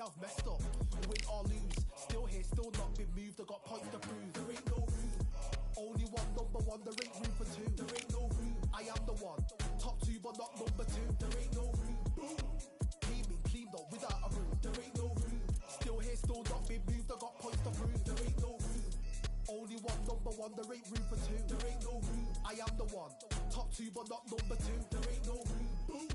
myself messed up. Win or lose, still here, still not been moved. I got points to prove. There ain't no room. Only one, number one, there ain't room for two. There ain't no room. I am the one. Top two, but not number two. There ain't no room. Boom. Cleaned up without a room. There ain't no room. Still here, still not been moved. I got points to prove. There ain't no room. Only one, number one, there ain't room for two. There ain't no room. I am the one. Top two, but not number two. There ain't no room. Boom.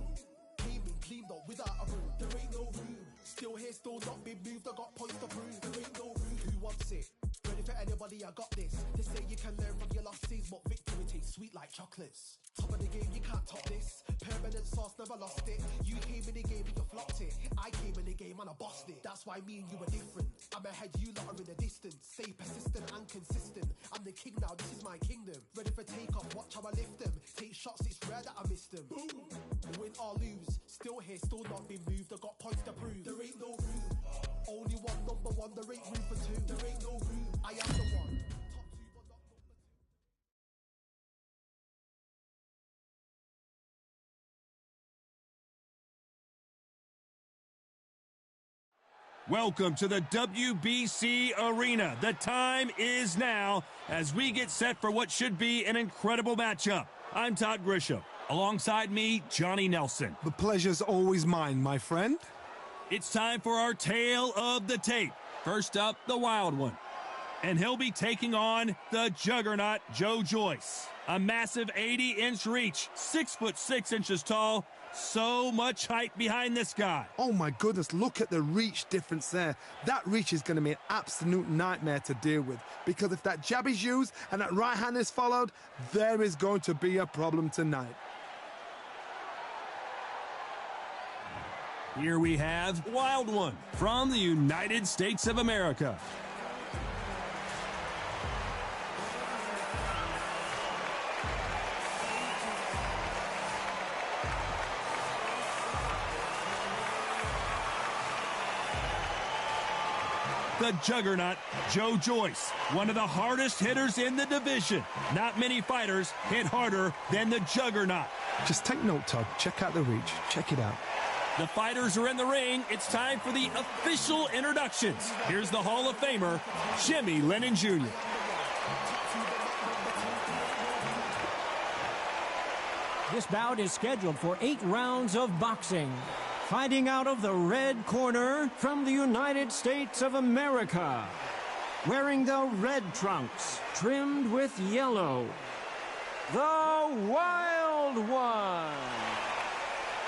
Cleaned up without a room. There ain't no room. Still here, still not been moved. I got points to prove. There ain't no room. Who wants it? Ready for anybody, I got this. They say you can learn from your losses, but victory tastes sweet like chocolates. Top of the game, you can't top this. Permanent sauce, never lost it. You came in the game and you flopped it. I came in the game and I bossed it. That's why me and you are different. I'm ahead, you lot are in the distance. Stay persistent and consistent. I'm the king now, this is my kingdom. Ready for take off, watch how I lift them. Take shots, it's rare that I miss them. Boom. Win or lose, still here, still not been moved. I got points to prove. There ain't no room. Only one, number one, there ain't room for two. There ain't no room. I am the one. Top two, but not number two. Welcome to the WBC Arena. The time is now as we get set for what should be an incredible matchup. I'm Todd Grisham. Alongside me, Johnny Nelson. The pleasure's always mine, my friend. It's time for our tale of the tape. First up, the wild one. And he'll be taking on the juggernaut, Joe Joyce. A massive 80-inch reach, 6'6" tall. So much height behind this guy. Oh my goodness, look at the reach difference there. That reach is going to be an absolute nightmare to deal with, because if that jab is used and that right hand is followed, there is going to be a problem tonight. Here we have Wild One from the United States of America. The juggernaut, Joe Joyce, one of the hardest hitters in the division. Not many fighters hit harder than the juggernaut. Just take note, Todd. Check out the reach. Check it out. The fighters are in the ring. It's time for the official introductions. Here's the Hall of Famer, Jimmy Lennon Jr. This bout is scheduled for 8 rounds of boxing. Fighting out of the red corner from the United States of America. Wearing the red trunks, trimmed with yellow. The Wild One.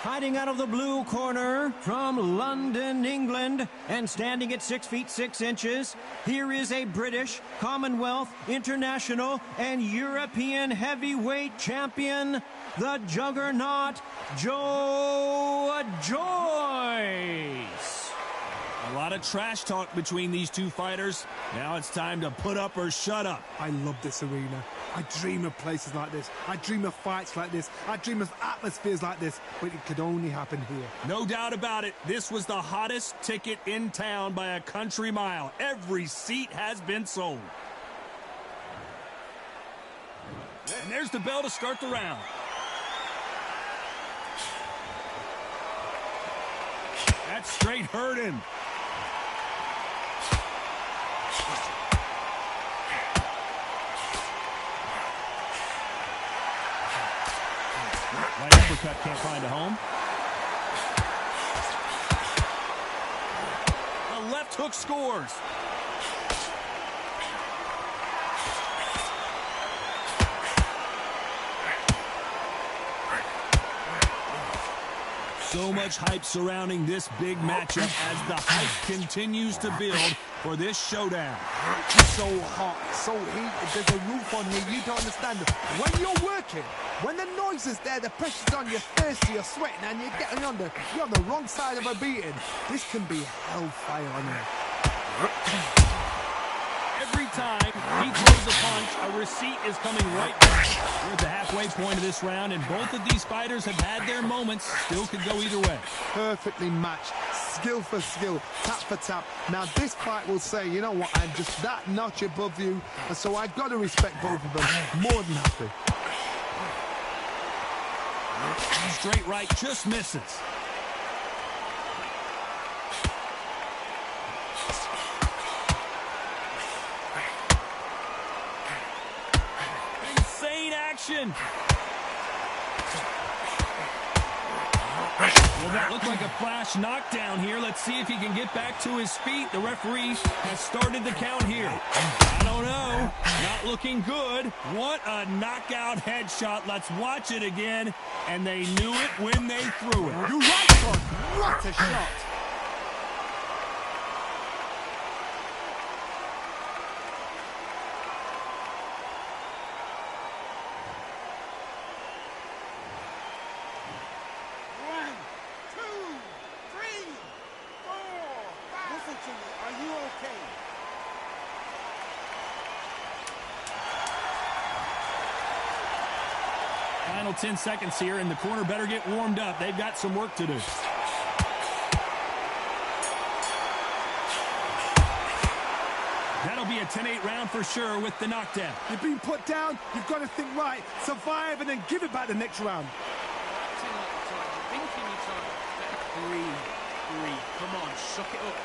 Fighting out of the blue corner from London, England, and standing at 6 feet 6 inches, here is a British, Commonwealth, International, and European heavyweight champion, the juggernaut, Joe Joyce. A lot of trash talk between these two fighters. Now it's time to put up or shut up. I love this arena. I dream of places like this. I dream of fights like this. I dream of atmospheres like this, but it could only happen here. No doubt about it. This was the hottest ticket in town by a country mile. Every seat has been sold. And there's the bell to start the round. That straight hurt him. Right uppercut can't find a home. The left hook scores. So much hype surrounding this big matchup as the hype continues to build for this showdown. It's so hot, so heated, there's a roof on here, you don't understand. When you're working, when the noise is there, the pressure's on, you're thirsty, you're sweating, and you're on the wrong side of a beating. This can be hellfire on you. Every time he throws a punch, a receipt is coming right back. We're at the halfway point of this round, and both of these fighters have had their moments. Still could go either way. Perfectly matched, skill for skill, tap for tap. Now this fight will say, you know what, I'm just that notch above you, and so I've got to respect both of them. More than happy. Straight right just misses. action. Well, that looked like a flash knockdown here. Let's see if he can get back to his feet. The referee has started the count here. I don't know. Not looking good. What a knockout headshot. Let's watch it again. And they knew it when they threw it. You're right, son. What a shot. Final 10 seconds here, and the corner better get warmed up. They've got some work to do. That'll be a 10-8 round for sure with the knockdown. You've been put down, you've got to think right, survive, and then give it back the next round. Breathe. Come on, suck it up.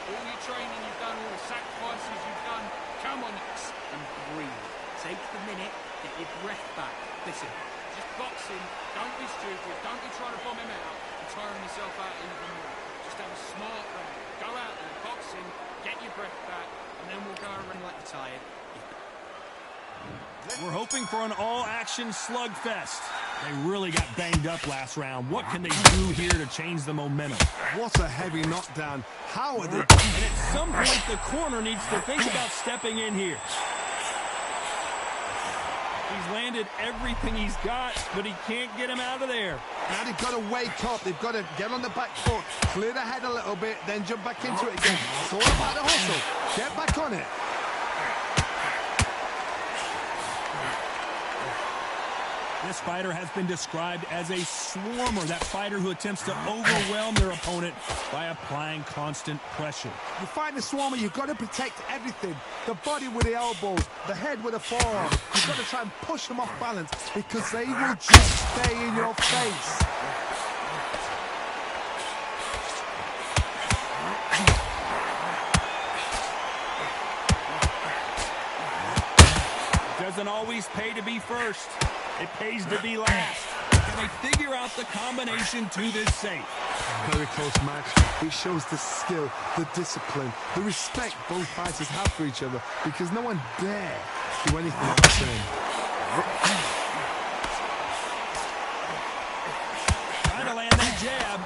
All your training you've done, all the sacrifices you've done, come on, and breathe. Take the minute, get your breath back. Listen, just boxing, don't be stupid, don't be trying to bomb him out and tiring yourself out even more. Just have a smart round. Go out there, boxing, get your breath back, and then we'll go around like you're tired. We're hoping for an all-action slugfest. They really got banged up last round. What can they do here to change the momentum? What a heavy knockdown. How are they? And at some point, the corner needs to think about stepping in here. He's landed everything he's got, but he can't get him out of there. Now they've got to wake up. They've got to get on the back foot, clear the head a little bit, then jump back into it again. It's all about the hustle. Get back on it. This fighter has been described as a swarmer, that fighter who attempts to overwhelm their opponent by applying constant pressure. You fight the swarmer, you've got to protect everything. The body with the elbows, the head with the forearm. You've got to try and push them off balance because they will just stay in your face. Doesn't always pay to be first. It pays to be last. Can they figure out the combination to this safe? Very close match. It shows the skill, the discipline, the respect both fighters have for each other because no one dare do anything like the same. Trying to land that jab.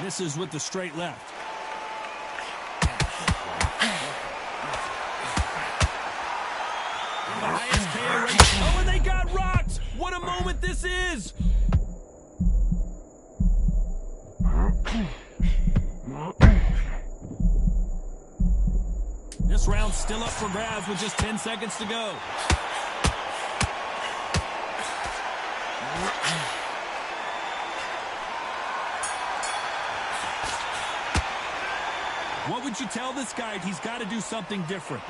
Misses with the straight left. The highest KO rate. Oh, and they got rocked! What a moment this is! This round's still up for grabs with just 10 seconds to go. What would you tell this guy? He's got to do something different.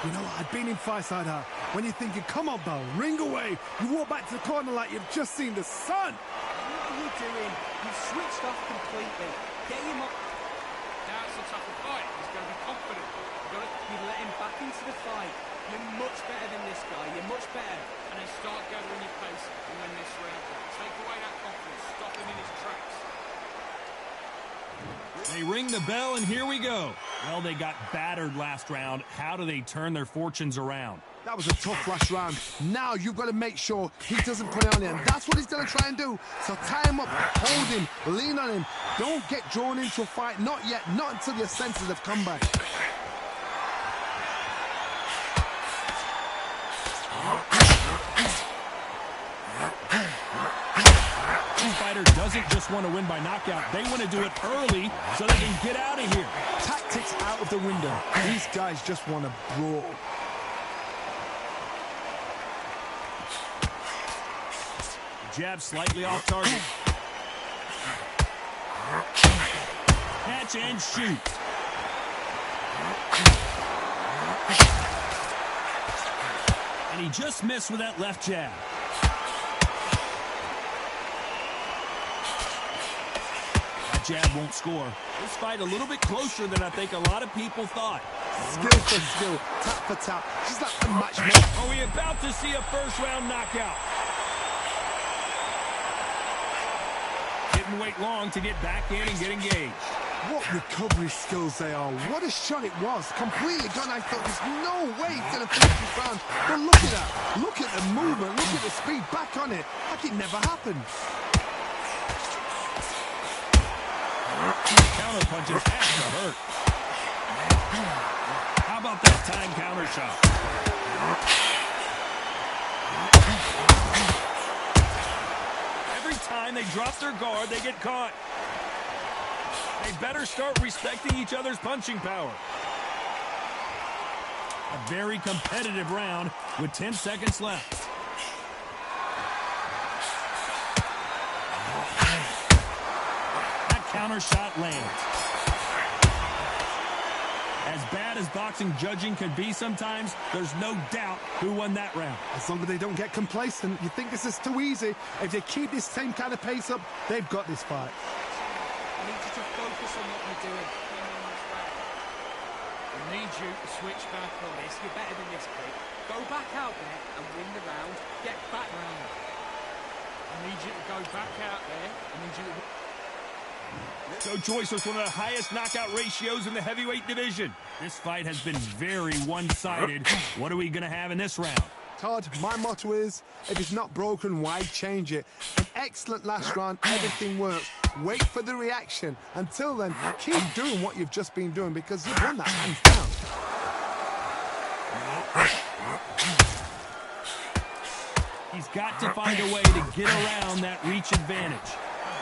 You know what? I've been in fights like that. When you're thinking, come on, Bo, ring away. You walk back to the corner like you've just seen the sun. What are you doing? You've switched off completely. Get him up. Now it's a tougher fight. He's going to be confident. You've got to let him back into the fight. You're much better than this guy. You're much better. And then start gathering your pace and win this round. Take away that confidence. Stop him in his tracks. They ring the bell, and here we go. Well, they got battered last round. How do they turn their fortunes around? That was a tough last round. Now you've got to make sure he doesn't put it on him. That's what he's going to try and do. So tie him up, hold him, lean on him. Don't get drawn into a fight. Not yet. Not until your senses have come back. Fighter doesn't just want to win by knockout. They want to do it early so they can get out of here. Tactics out of the window. These guys just want to brawl. Jab slightly off target. Catch and shoot. And he just missed with that left jab. That jab won't score. This fight a little bit closer than I think a lot of people thought. Skill for skill, tap for tap. She's like a matchmaker. Are we about to see a first-round knockout? Didn't wait long to get back in and get engaged. What recovery skills they are. What a shot it was. Completely gone. I thought there's no way he's going to finish this round. But look at that. Look at the movement. Look at the speed. Back on it. Like it never happened. Counter punches have to hurt. How about that time counter shot? Every time they drop their guard, they get caught. They better start respecting each other's punching power. A very competitive round with 10 seconds left. That counter shot lands. As bad as boxing judging can be sometimes, there's no doubt who won that round. As long as they don't get complacent, you think this is too easy. If they keep this same kind of pace up, they've got this fight. I need you to focus on what you're doing. I need you to switch back on this. You're better than this, kid. Go back out there and win the round. Get back round. I need you to go back out there. I need you to... So Joyce was one of the highest knockout ratios in the heavyweight division. This fight has been very one-sided. What are we going to have in this round? Todd, my motto is, if it's not broken, why change it? An excellent last round, everything works. Wait for the reaction. Until then, keep doing what you've just been doing because you've won that hands down. He's got to find a way to get around that reach advantage.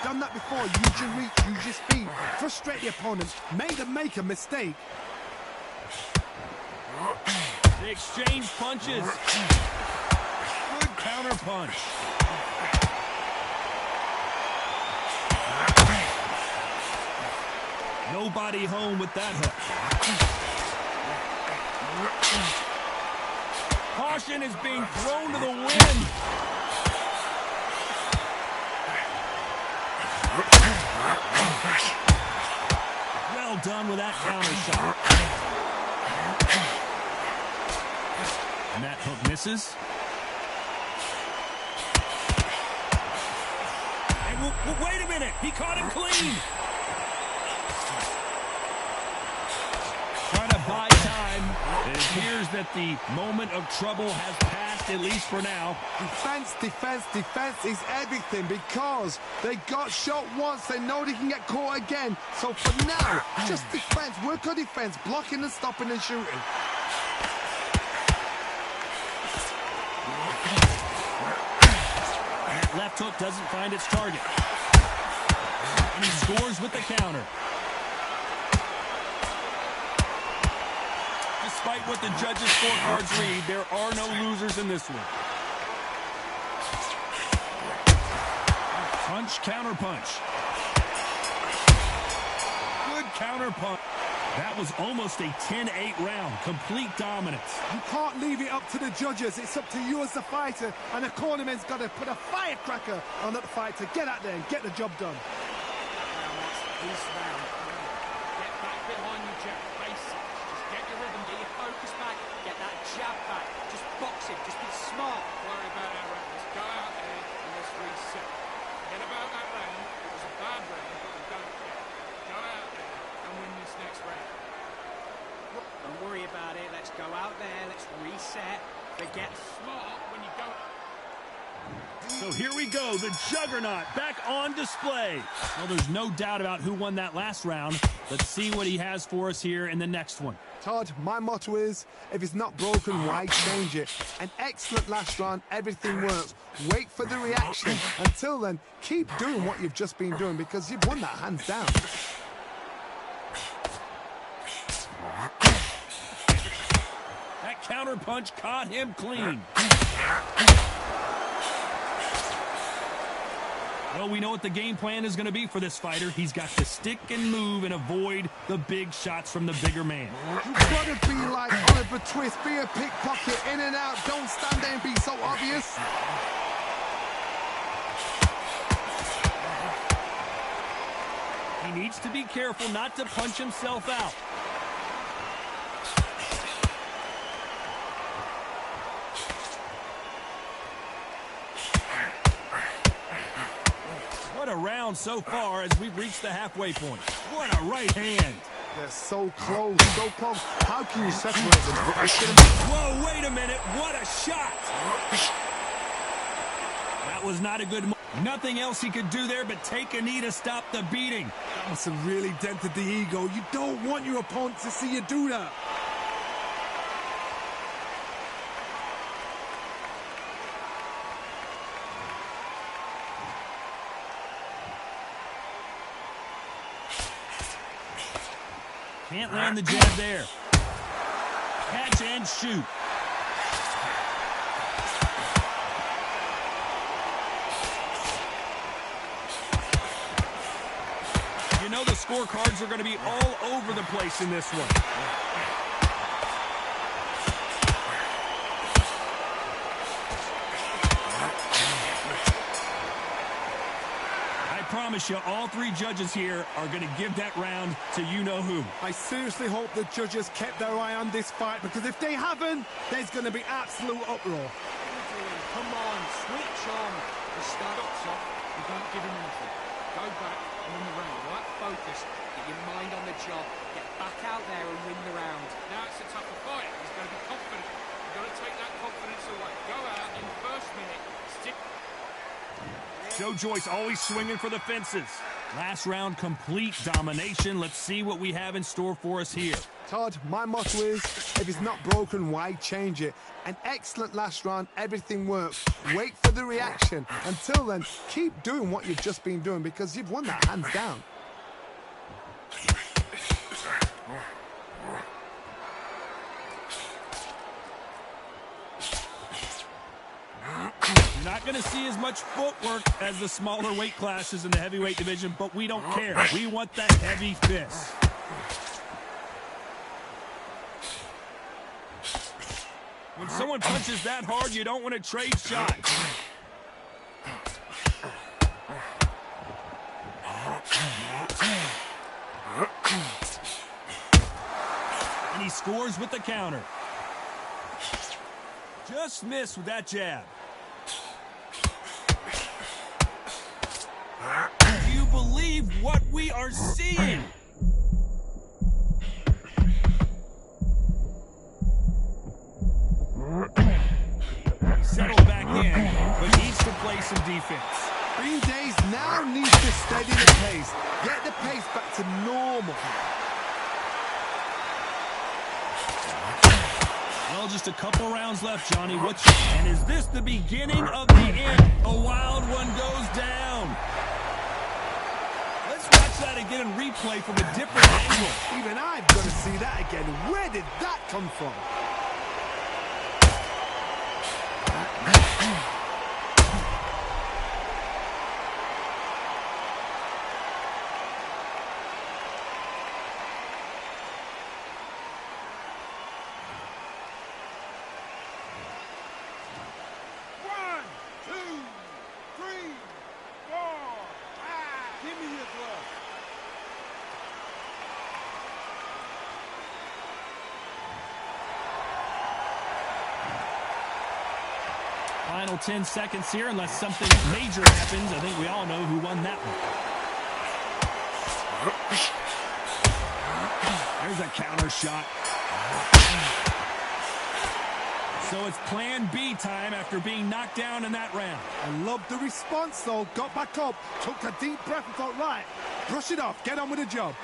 Done that before. Use your reach, use your speed. Frustrate the opponent. Make them make a mistake. They exchange punches. Good counter punch. Nobody home with that hook. Caution is being thrown to the wind. Well done with that counter shot. And that hook misses. And wait a minute, he caught him clean. Trying to buy time. It appears that the moment of trouble has passed, at least for now. Defense, defense, defense is everything because they got shot once. They know they can get caught again. So for now, just defense. Work on defense, blocking and stopping and shooting. That left hook doesn't find its target. And he scores with the counter. Despite what the judges' scorecards read, there are no losers in this one. Punch, counter punch. Good counter punch. That was almost a 10-8 round. Complete dominance. You can't leave it up to the judges. It's up to you as the fighter. And the cornerman's got to put a firecracker on that fight to get out there and get the job done. This round. Get back behind you, Jack. Basic. Just get your rhythm. Get your focus back. Get that jab back. Just box him. Just be smart. Worry about our round. Let's go out there and let's reset. Forget about that round. It was a bad round, but we don't care. Go out there and win this next round. Don't worry about it. Let's go out there. Let's reset. Forget smart when you go. So here we go, the Juggernaut back on display. Well, there's no doubt about who won that last round. Let's see what he has for us here in the next one. Todd, my motto is, if it's not broken, why change it? An excellent last round, everything works. Wait for the reaction. Until then, keep doing what you've just been doing because you've won that hands down. That counter punch caught him clean. Well, we know what the game plan is going to be for this fighter. He's got to stick and move and avoid the big shots from the bigger man. You've got to be like Oliver Twist, be a pickpocket, in and out, don't stand there and be so obvious. He needs to be careful not to punch himself out. What a round so far as we've reached the halfway point. What a right hand. They're so close, so close. How can you separate them? Whoa, wait a minute. What a shot. That was not a good move. Nothing else he could do there but take a knee to stop the beating. That must have really dented the ego. You don't want your opponent to see you do that. Can't land the jab there. Catch and shoot. You know the scorecards are going to be all over the place in this one. I promise you, all three judges here are going to give that round to you-know-who. I seriously hope the judges kept their eye on this fight, because if they haven't, there's going to be absolute uproar. Come on, switch on. The starts off, you don't give him anything. Go back and win the round, right? Focus, get your mind on the job, get back out there and win the round. Now it's a tougher fight. He's got to be confident. You've got to take that confidence away. Go out in the first minute, stick. Joe Joyce always swinging for the fences. Last round, complete domination. Let's see what we have in store for us here. Todd, my motto is, if it's not broken, why change it? An excellent last round, everything works. Wait for the reaction. Until then, keep doing what you've just been doing, because you've won that hands down. You're not going to see as much footwork as the smaller weight classes in the heavyweight division, but we don't care. We want that heavy fist. When someone punches that hard, you don't want to trade shots. And he scores with the counter. Just missed with that jab. Do you believe what we are seeing? Settle back in, but needs to play some defense. Green Days now needs to steady the pace. Get the pace back to normal. Well, just a couple rounds left, Johnny. And is this the beginning of the end? A wild one goes down. Let's watch that again and replay from a different angle. Even I've got to see that again. Where did that come from? Final 10 seconds here, unless something major happens. I think we all know who won that one. There's a counter shot. So it's plan B time after being knocked down in that round. I love the response, though. Got back up, took a deep breath and thought, right, brush it off, get on with the job.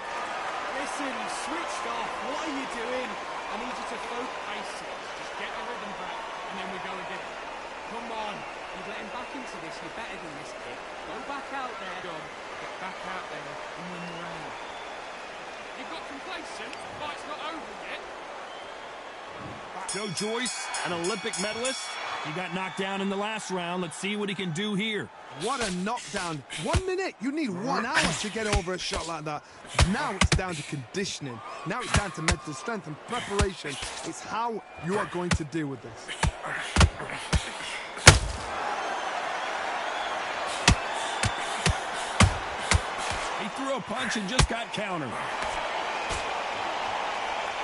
Listen, you switched off. What are you doing? I need you to focus. Just get the rhythm back, and then we go again. Come on. You're getting back into this. You're better than this, kid. Go back out there. Get back out there and win the round. You got complacent. The fight's not over yet. Joe Joyce, an Olympic medalist. He got knocked down in the last round. Let's see what he can do here. What a knockdown. 1 minute. You need 1 hour to get over a shot like that. Now it's down to conditioning. Now it's down to mental strength and preparation. It's how you are going to deal with this. He threw a punch and just got countered.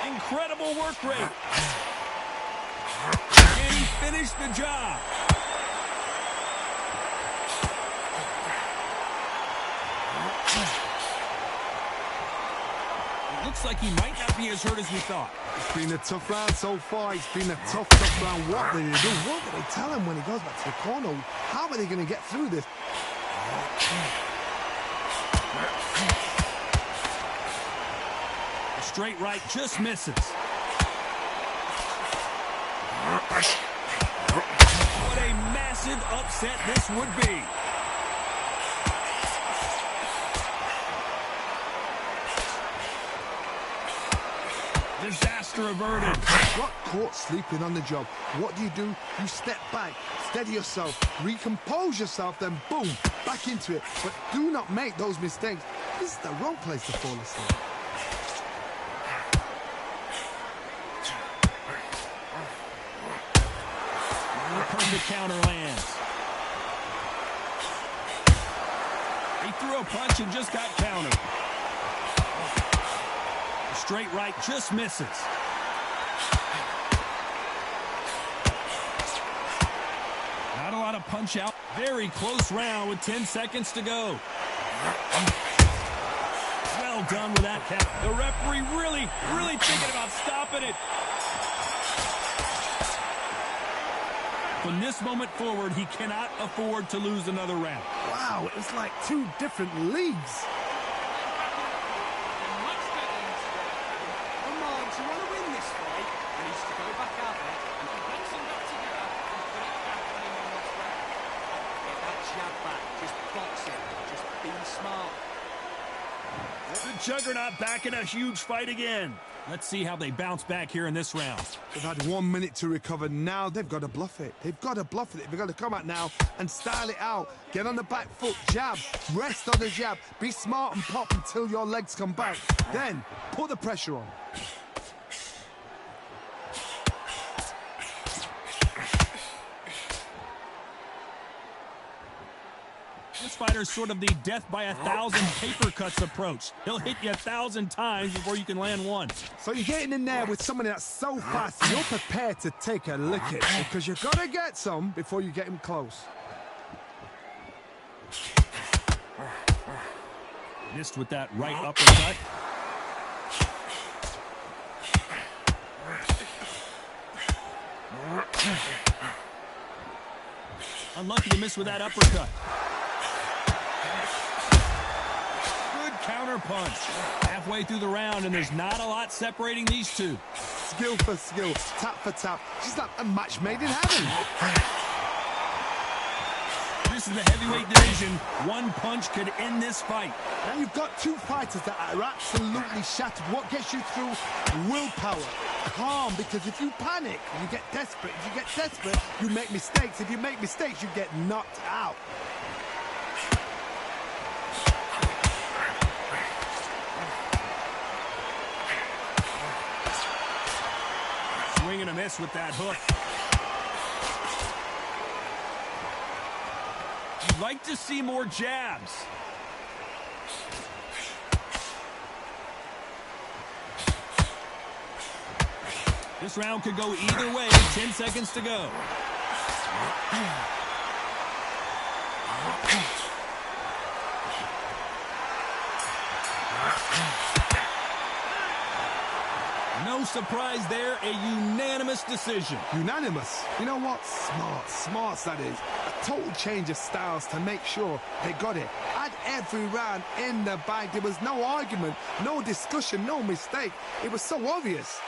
Incredible work rate. And he finished the job. It looks like he might not be as hurt as we thought. It's been a tough round so far. It's been a tough round. What do they do? What do they tell him when he goes back to the corner? How are they going to get through this? A straight right just misses. What a massive upset this would be. Disaster averted. Got caught sleeping on the job. What do? You step back, steady yourself, recompose yourself, then boom, back into it. But do not make those mistakes. This is the wrong place to fall asleep. The perfect counter lands. He threw a punch and just got countered. A straight right just misses. Not a lot of punch out. Very close round with 10 seconds to go. Well done with that count. The referee really thinking about stopping it. From this moment forward, he cannot afford to lose another round. Wow, it was like two different leagues. Come on, to want to win this fight, he needs to go back out there and box them back together and put it back on him on this round. Get that jab back, just box it, just be smart. The Juggernaut back in a huge fight again. Let's see how they bounce back here in this round. They've had 1 minute to recover. Now they've got to bluff it. They've got to bluff it. They've got to come out now and style it out. Get on the back foot, jab, rest on the jab. Be smart and pop until your legs come back. Then put the pressure on. This fighter's sort of the death by 1,000 paper cuts approach. He'll hit you 1,000 times before you can land one. So you're getting in there with somebody that's so fast, you're prepared to take a lick it because you've got to get some before you get him close. Missed with that right uppercut. Unlucky to miss with that uppercut. Counter punch. Halfway through the round, and there's not a lot separating these two. Skill for skill, tap for tap. She's like a match made in heaven. This is the heavyweight division. One punch could end this fight. Now you've got two fighters that are absolutely shattered. What gets you through? Willpower. Calm, because if you panic, you get desperate. If you get desperate, you make mistakes. If you make mistakes, you get knocked out. Swing and a miss with that hook. You'd like to see more jabs. This round could go either way. 10 seconds to go. No surprise there, a unanimous decision. Unanimous? You know what? Smarts that is. A total change of styles to make sure they got it. Had every round in the bag. There was no argument, no discussion, no mistake. It was so obvious.